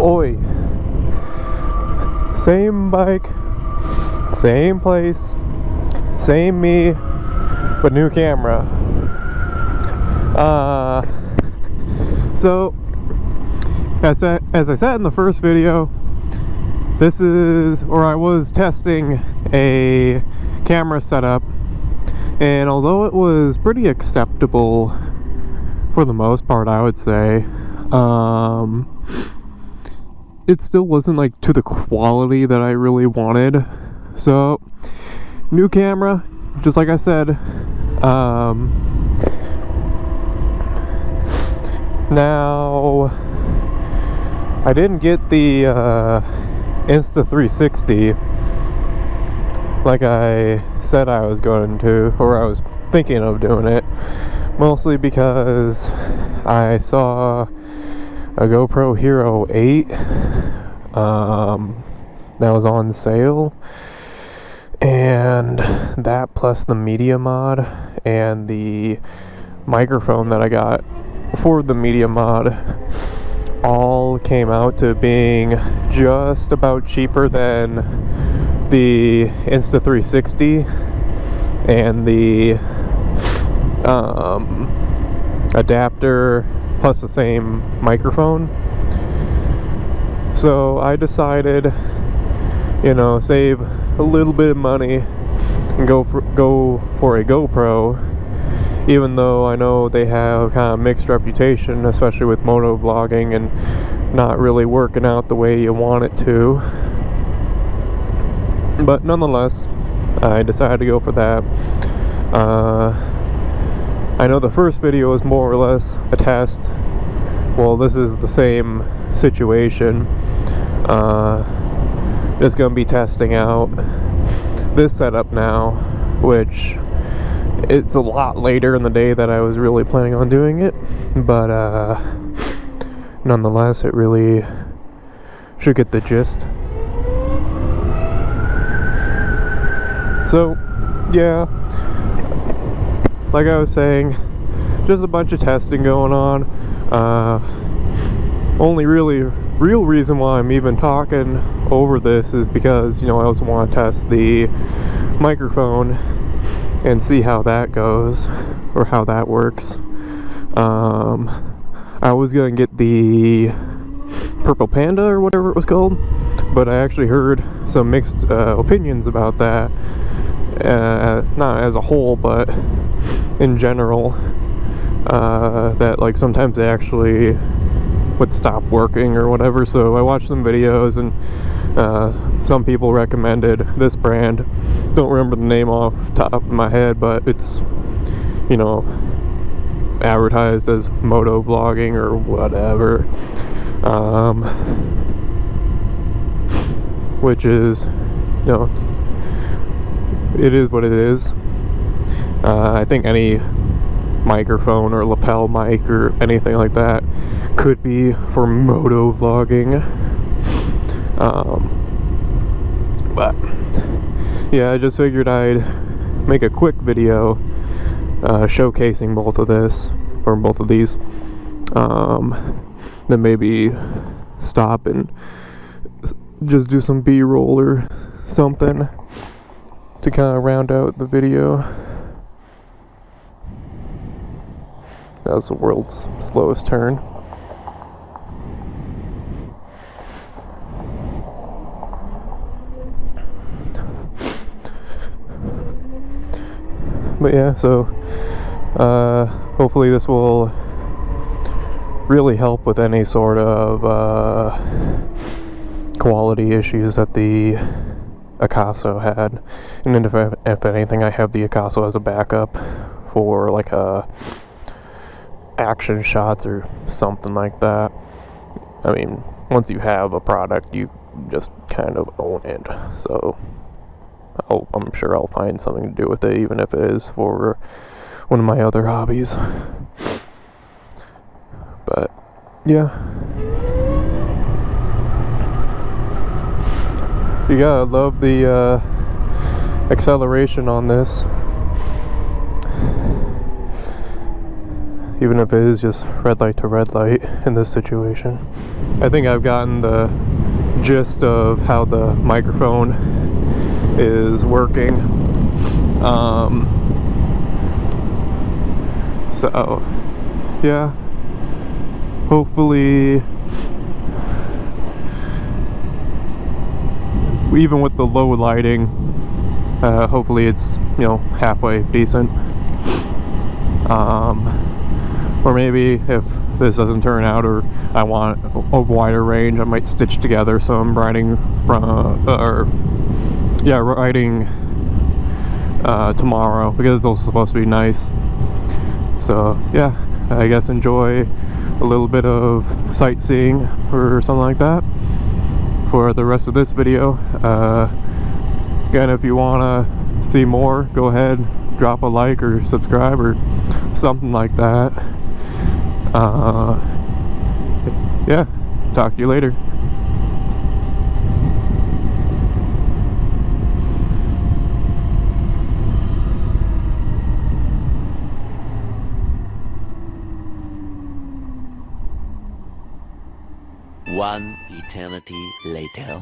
Oi. Same bike, same place, same me, but new camera. So, as I said in the first video, I was testing a camera setup, and although it was pretty acceptable for the most part, I would say, it still wasn't like to the quality that I really wanted. So, new camera, just like I said. Now, I didn't get the Insta360 like I said I was going to, or I was thinking of doing it, mostly because I saw a GoPro Hero 8 that was on sale, and that plus the media mod and the microphone that I got for the media mod all came out to being just about cheaper than the Insta360 and the adapter plus the same microphone. So I decided, save a little bit of money and go for a GoPro, even though I know they have kind of mixed reputation, especially with motovlogging and not really working out the way you want it to. But nonetheless, I decided to go for that. I know the first video was more or less a test. Well, this is the same situation. Just gonna be testing out this setup now, which it's a lot later in the day that I was really planning on doing it, but nonetheless, it really should get the gist. So, yeah, like I was saying, just a bunch of testing going on. Only real reason why I'm even talking over this is because, I also want to test the microphone and see how that goes, or how that works. I was gonna get the Purple Panda or whatever it was called, but I actually heard some mixed opinions about that. Not as a whole, but in general, that like sometimes they actually would stop working or whatever. So I watched some videos, and some people recommended this brand. Don't remember the name off the top of my head, but it's advertised as motovlogging or whatever, which is it is what it is. I think any microphone or lapel mic or anything like that could be for motovlogging. But yeah, I just figured I'd make a quick video showcasing both of these. Then maybe stop and just do some B-roll or something to kind of round out the video. That was the world's slowest turn. But yeah, so hopefully this will really help with any sort of quality issues that the Akaso had. And then if anything, I have the Akaso as a backup for like action shots or something like that. I mean, once you have a product, you just kind of own it. So I'm sure I'll find something to do with it, even if it is for one of my other hobbies. But yeah, you gotta love the acceleration on this. even if it is just red light to red light in this situation. I think I've gotten the gist of how the microphone is working. So yeah, hopefully even with the low lighting, hopefully it's, you know, halfway decent. Or maybe if this doesn't turn out, or I want a wider range, I might stitch together some riding from, riding tomorrow, because those are supposed to be nice. So yeah, I guess enjoy a little bit of sightseeing or something like that for the rest of this video. Again, if you want to see more, go ahead, drop a like or subscribe or something like that. Yeah, talk to you later. One eternity later.